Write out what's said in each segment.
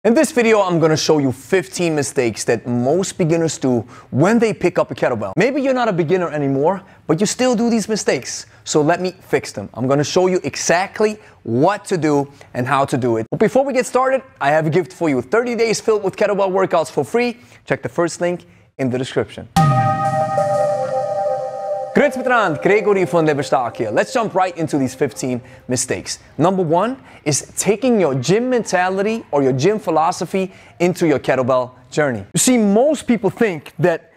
In this video, I'm going to show you 15 mistakes that most beginners do when they pick up a kettlebell. Maybe you're not a beginner anymore, but you still do these mistakes. So let me fix them. I'm going to show you exactly what to do and how to do it. But before we get started, I have a gift for you. 30 days filled with kettlebell workouts for free. Check the first link in the description. Grüezi miteinander, Gregory von Lebe here. Let's jump right into these 15 mistakes. Number one is taking your gym mentality or your gym philosophy into your kettlebell journey. You see, most people think that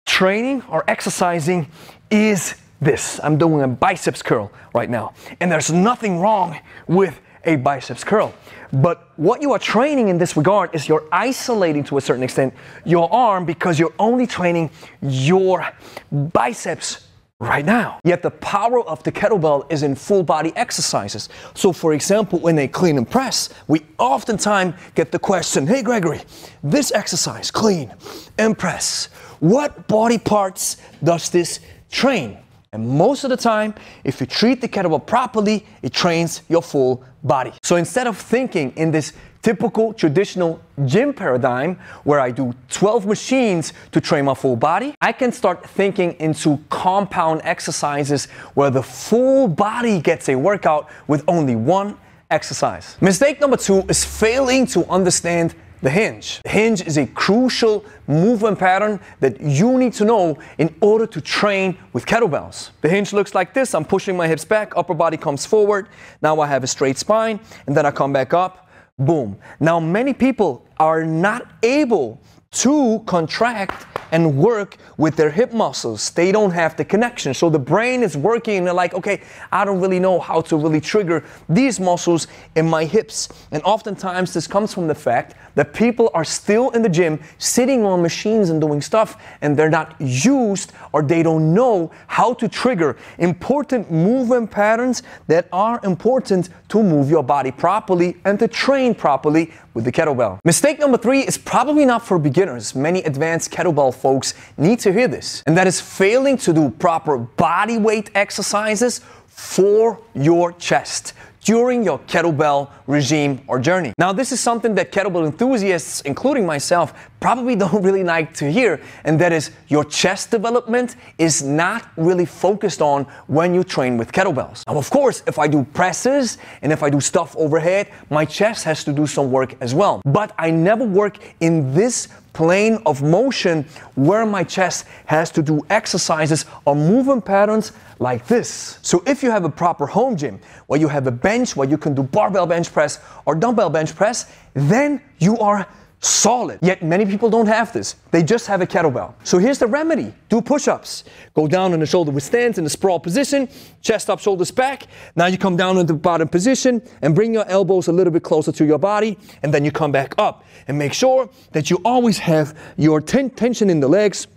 training or exercising is this. I'm doing a biceps curl right now, and there's nothing wrong with a biceps curl. But what you are training in this regard is you're isolating to a certain extent your arm because you're only training your biceps right now. Yet the power of the kettlebell is in full body exercises. So for example, when they clean and press, we oftentimes get the question, hey Gregory, this exercise, clean and press, what body parts does this train? And most of the time, if you treat the kettlebell properly, it trains your full body. So instead of thinking in this typical traditional gym paradigm where I do 12 machines to train my full body, I can start thinking into compound exercises where the full body gets a workout with only one exercise. Mistake number two is failing to understand the hinge. The hinge is a crucial movement pattern that you need to know in order to train with kettlebells. The hinge looks like this. I'm pushing my hips back, upper body comes forward. Now I have a straight spine, and then I come back up. Boom. Now many people are not able to contract and work with their hip muscles. They don't have the connection. So the brain is working and they're like, okay, I don't really know how to really trigger these muscles in my hips. And oftentimes this comes from the fact that people are still in the gym sitting on machines and doing stuff, and they're not used or they don't know how to trigger important movement patterns that are important to move your body properly and to train properly with the kettlebell. Mistake number three is probably not for beginners. Many advanced kettlebell folks need to hear this, and that is failing to do proper body weight exercises for your chest during your kettlebell regime or journey. Now, this is something that kettlebell enthusiasts, including myself, probably don't really like to hear, and that is your chest development is not really focused on when you train with kettlebells. Now, of course, if I do presses and if I do stuff overhead, my chest has to do some work as well. But I never work in this plane of motion where my chest has to do exercises or movement patterns like this. So if you have a proper home gym where you have a bench where you can do barbell bench press or dumbbell bench press, then you are solid. Yet many people don't have this. They just have a kettlebell. So here's the remedy. Do push-ups. Go down in the shoulder with stance in the sprawl position, chest up, shoulders back. Now you come down into the bottom position and bring your elbows a little bit closer to your body, and then you come back up. And make sure that you always have your tension in the legs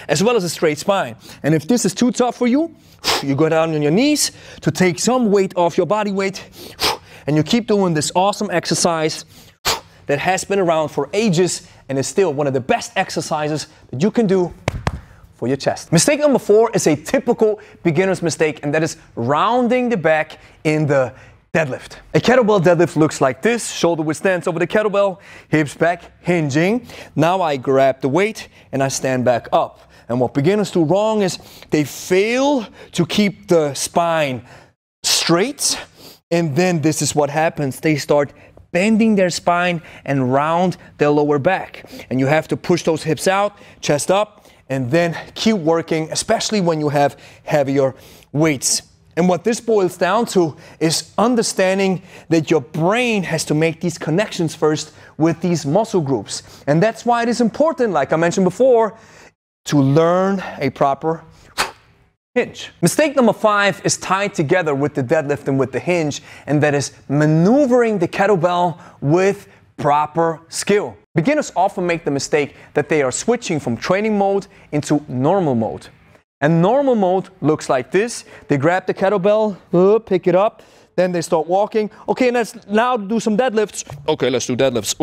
as well as a straight spine. And if this is too tough for you, you go down on your knees to take some weight off your body weight, and you keep doing this awesome exercise that has been around for ages and is still one of the best exercises that you can do for your chest. Mistake number four is a typical beginner's mistake, and that is rounding the back in the deadlift. A kettlebell deadlift looks like this: shoulder width stance over the kettlebell, hips back, hinging. Now I grab the weight and I stand back up. And what beginners do wrong is they fail to keep the spine straight, and then this is what happens. They start bending their spine and round their lower back. And you have to push those hips out, chest up, and then keep working, especially when you have heavier weights. And what this boils down to is understanding that your brain has to make these connections first with these muscle groups. And that's why it is important, like I mentioned before, to learn a proper hinge. Mistake number five is tied together with the deadlift and with the hinge, and that is maneuvering the kettlebell with proper skill. Beginners often make the mistake that they are switching from training mode into normal mode. And normal mode looks like this. They grab the kettlebell, pick it up, then they start walking. Okay, let's now do some deadlifts. Okay, let's do deadlifts.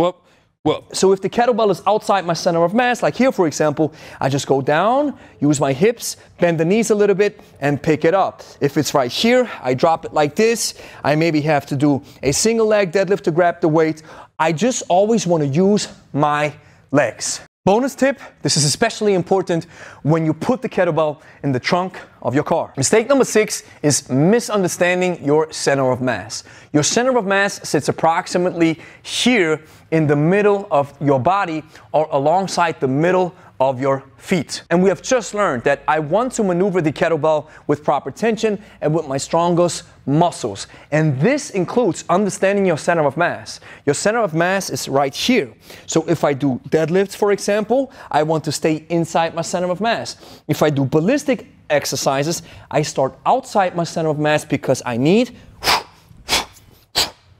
So if the kettlebell is outside my center of mass, like here for example, I just go down, use my hips, bend the knees a little bit, and pick it up. If it's right here, I drop it like this. I maybe have to do a single leg deadlift to grab the weight, I just always want to use my legs. Bonus tip, this is especially important when you put the kettlebell in the trunk of your car. Mistake number 6 is misunderstanding your center of mass. Your center of mass sits approximately here in the middle of your body or alongside the middle of your feet. And we have just learned that I want to maneuver the kettlebell with proper tension and with my strongest muscles. And this includes understanding your center of mass. Your center of mass is right here. So if I do deadlifts, for example, I want to stay inside my center of mass. If I do ballistic exercises, I start outside my center of mass because I need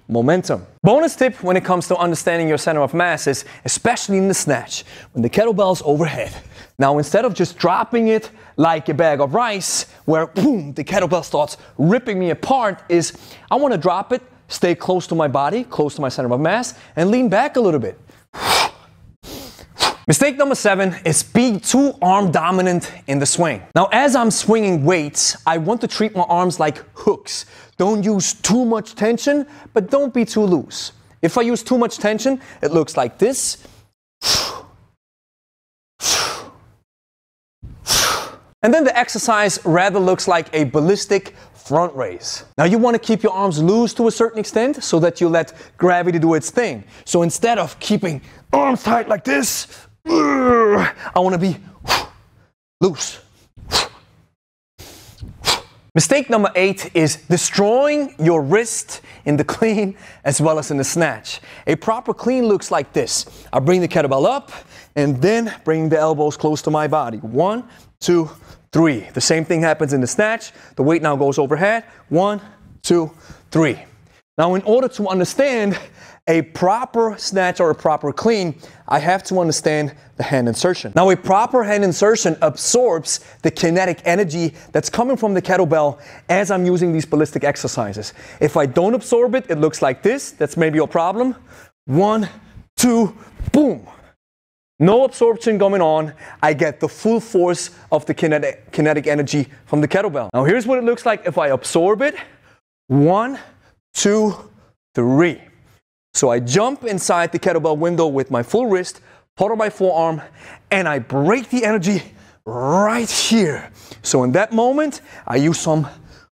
momentum. Bonus tip when it comes to understanding your center of mass is, especially in the snatch, when the kettlebell's overhead. Now, instead of just dropping it like a bag of rice, where boom, the kettlebell starts ripping me apart, is I want to drop it, stay close to my body, close to my center of mass, and lean back a little bit. Mistake number 7 is be too arm dominant in the swing. Now, as I'm swinging weights, I want to treat my arms like hooks. Don't use too much tension, but don't be too loose. If I use too much tension, it looks like this. And then the exercise rather looks like a ballistic front raise. Now you want to keep your arms loose to a certain extent so that you let gravity do its thing. So instead of keeping arms tight like this, I want to be loose. Mistake number 8 is destroying your wrist in the clean as well as in the snatch. A proper clean looks like this. I bring the kettlebell up and then bring the elbows close to my body. 1, 2, 3. The same thing happens in the snatch. The weight now goes overhead. 1, 2, 3. Now, in order to understand a proper snatch or a proper clean, I have to understand the hand insertion. Now, a proper hand insertion absorbs the kinetic energy that's coming from the kettlebell as I'm using these ballistic exercises. If I don't absorb it, it looks like this. That's maybe your problem. 1, 2, boom. No absorption going on. I get the full force of the kinetic energy from the kettlebell. Now, here's what it looks like if I absorb it. 1, 2, 3. So I jump inside the kettlebell window with my full wrist, part of my forearm, and I break the energy right here. So in that moment, I use some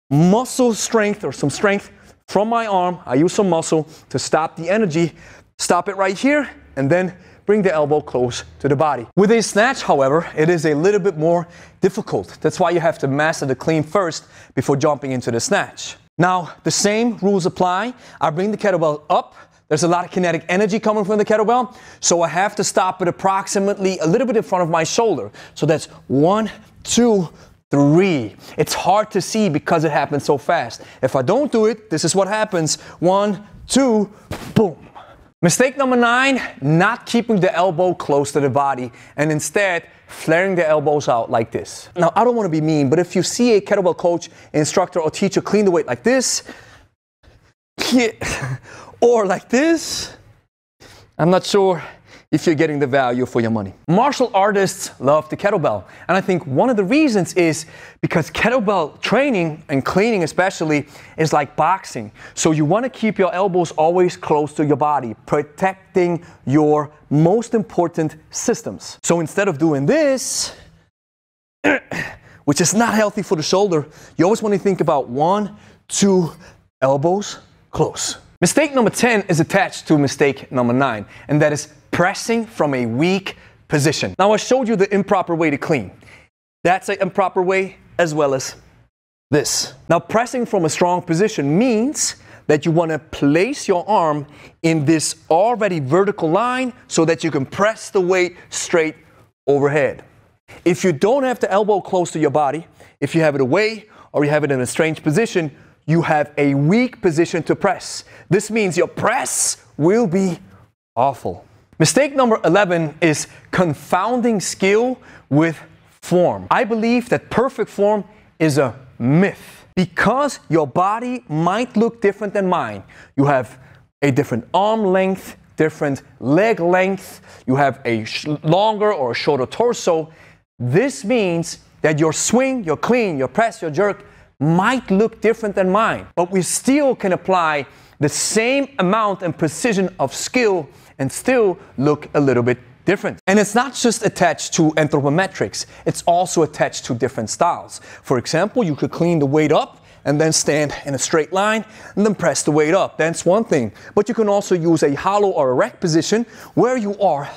muscle strength or some strength from my arm. I use some muscle to stop the energy, stop it right here, and then bring the elbow close to the body. With a snatch, however, it is a little bit more difficult. That's why you have to master the clean first before jumping into the snatch. Now, the same rules apply. I bring the kettlebell up. There's a lot of kinetic energy coming from the kettlebell, so I have to stop it approximately a little bit in front of my shoulder. So that's 1, 2, 3. It's hard to see because it happens so fast. If I don't do it, this is what happens. 1, 2, boom. Mistake number 9, not keeping the elbow close to the body and instead flaring the elbows out like this. Now, I don't want to be mean, but if you see a kettlebell coach, instructor, or teacher clean the weight like this, or like this, I'm not sure if you're getting the value for your money. Martial artists love the kettlebell, and I think one of the reasons is because kettlebell training and cleaning especially is like boxing. So you want to keep your elbows always close to your body, protecting your most important systems. So instead of doing this, which is not healthy for the shoulder, you always want to think about 1, 2, elbows close. Mistake number 10 is attached to mistake number 9, and that is pressing from a weak position. Now, I showed you the improper way to clean. That's an improper way as well as this. Now, pressing from a strong position means that you want to place your arm in this already vertical line so that you can press the weight straight overhead. If you don't have the elbow close to your body, if you have it away or you have it in a strange position, you have a weak position to press. This means your press will be awful. Mistake number 11 is confounding skill with form. I believe that perfect form is a myth because your body might look different than mine. You have a different arm length, different leg length, you have a longer or a shorter torso. This means that your swing, your clean, your press, your jerk might look different than mine, but we still can apply the same amount and precision of skill and still look a little bit different. And it's not just attached to anthropometrics, it's also attached to different styles. For example, you could clean the weight up and then stand in a straight line and then press the weight up. That's one thing. But you can also use a hollow or erect position where you are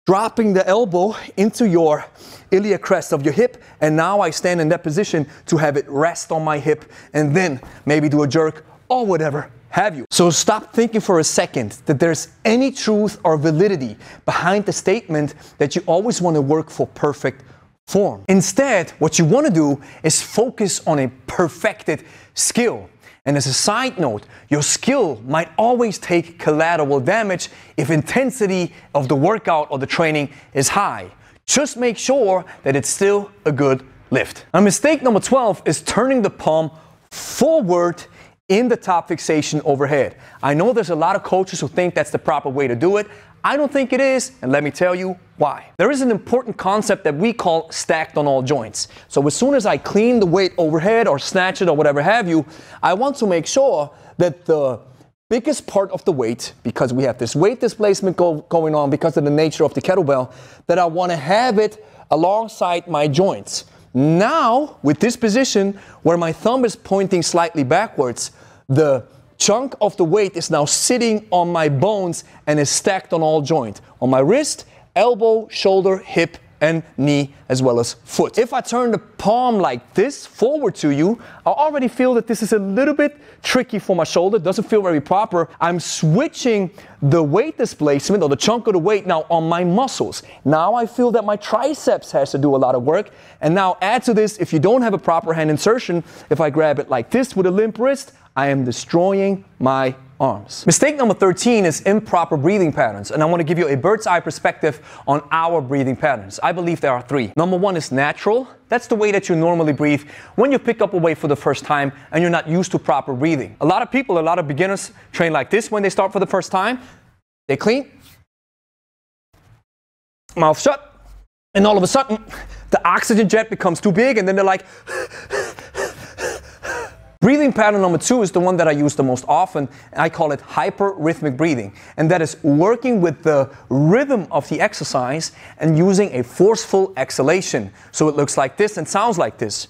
dropping the elbow into your iliac crest of your hip, and now I stand in that position to have it rest on my hip and then maybe do a jerk or whatever have you. So stop thinking for a second that there's any truth or validity behind the statement that you always want to work for perfect form. Instead, what you want to do is focus on a perfected skill. And as a side note, your skill might always take collateral damage if intensity of the workout or the training is high. Just make sure that it's still a good lift. Now, mistake number 12 is turning the palm forward in the top fixation overhead. I know there's a lot of coaches who think that's the proper way to do it. I don't think it is, and let me tell you why. There is an important concept that we call stacked on all joints. So as soon as I clean the weight overhead or snatch it or whatever have you, I want to make sure that the biggest part of the weight, because we have this weight displacement going on because of the nature of the kettlebell, that I want to have it alongside my joints. Now, with this position where my thumb is pointing slightly backwards, the chunk of the weight is now sitting on my bones and is stacked on all joints. On my wrist, elbow, shoulder, hip, and knee, as well as foot. If I turn the palm like this forward to you, I already feel that this is a little bit tricky for my shoulder. It doesn't feel very proper. I'm switching the weight displacement or the chunk of the weight now on my muscles. Now I feel that my triceps has to do a lot of work. And now add to this, if you don't have a proper hand insertion, if I grab it like this with a limp wrist, I am destroying my arms. Mistake number 13 is improper breathing patterns, and I want to give you a bird's eye perspective on our breathing patterns. I believe there are three. Number one is natural. That's the way that you normally breathe when you pick up a weight for the first time and you're not used to proper breathing. A lot of people, a lot of beginners train like this when they start for the first time. They clean, mouth shut, and all of a sudden the oxygen jet becomes too big and then they're like Breathing pattern number two is the one that I use the most often, and I call it hyperrhythmic breathing. And that is working with the rhythm of the exercise and using a forceful exhalation. So it looks like this and sounds like this.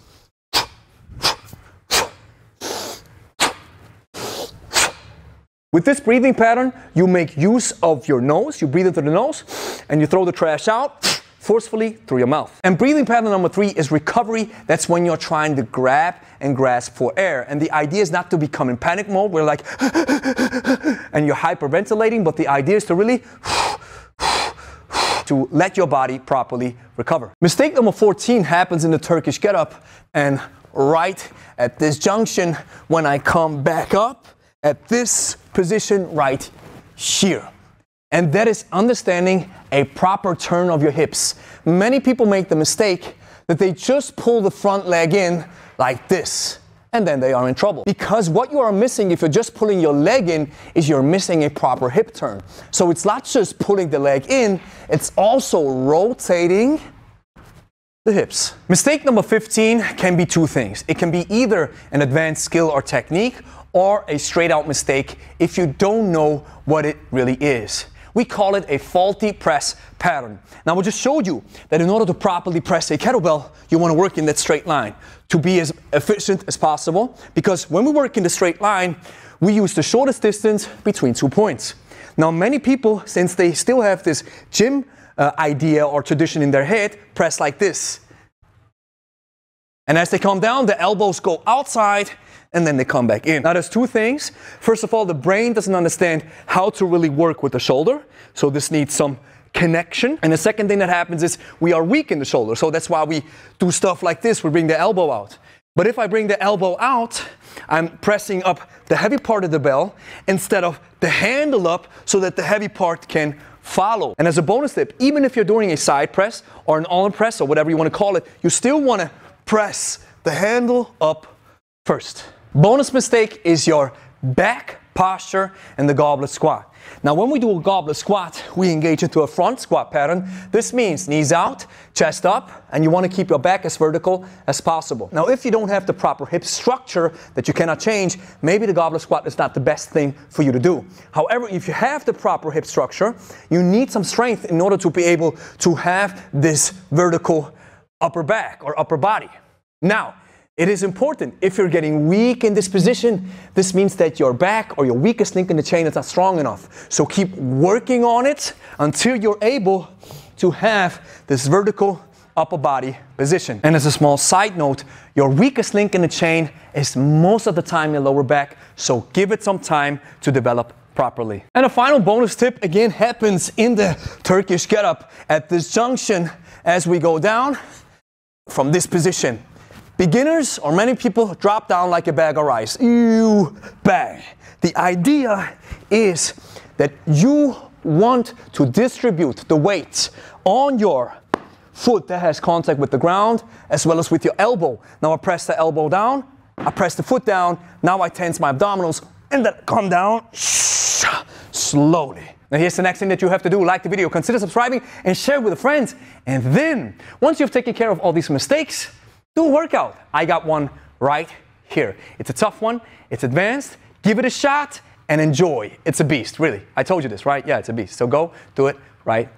With this breathing pattern, you make use of your nose, you breathe into the nose, and you throw the trash out forcefully through your mouth. And breathing pattern number three is recovery. That's when you're trying to grab and grasp for air. And the idea is not to become in panic mode, where like, and you're hyperventilating, but the idea is to really to let your body properly recover. Mistake number 14 happens in the Turkish get-up, and right at this junction, when I come back up, at this position right here. And that is understanding a proper turn of your hips. Many people make the mistake that they just pull the front leg in like this, and then they are in trouble. Because what you are missing if you're just pulling your leg in is you're missing a proper hip turn. So it's not just pulling the leg in, it's also rotating the hips. Mistake number 15 can be two things. It can be either an advanced skill or technique, or a straight out mistake if you don't know what it really is. We call it a faulty press pattern. Now, we just showed you that in order to properly press a kettlebell, you want to work in that straight line to be as efficient as possible, because when we work in the straight line, we use the shortest distance between 2 points. Now, many people, since they still have this gym idea or tradition in their head, press like this. And as they come down, the elbows go outside, and then they come back in. Now, there's two things. First of all, the brain doesn't understand how to really work with the shoulder, so this needs some connection. And the second thing that happens is we are weak in the shoulder, so that's why we do stuff like this. We bring the elbow out. But if I bring the elbow out, I'm pressing up the heavy part of the bell instead of the handle up so that the heavy part can follow. And as a bonus tip, even if you're doing a side press or an arm press or whatever you want to call it, you still want to press the handle up first. Bonus mistake is your back posture and the goblet squat. Now when we do a goblet squat, we engage into a front squat pattern. This means knees out, chest up, and you want to keep your back as vertical as possible. Now if you don't have the proper hip structure that you cannot change, maybe the goblet squat is not the best thing for you to do. However, if you have the proper hip structure, you need some strength in order to be able to have this vertical upper back or upper body. Now, it is important, if you're getting weak in this position, this means that your back or your weakest link in the chain is not strong enough. So keep working on it until you're able to have this vertical upper body position. And as a small side note, your weakest link in the chain is most of the time your lower back, so give it some time to develop properly. And a final bonus tip again happens in the Turkish getup at this junction as we go down from this position. Beginners or many people drop down like a bag of rice. Ew, bang. The idea is that you want to distribute the weight on your foot that has contact with the ground as well as with your elbow. Now I press the elbow down, I press the foot down, now I tense my abdominals and then come down slowly. Now here's the next thing that you have to do. Like the video, consider subscribing and share with a friend. And then, once you've taken care of all these mistakes, do a workout. I got one right here. It's a tough one, it's advanced, give it a shot and enjoy. It's a beast, really. I told you this, right? Yeah, it's a beast. So go do it right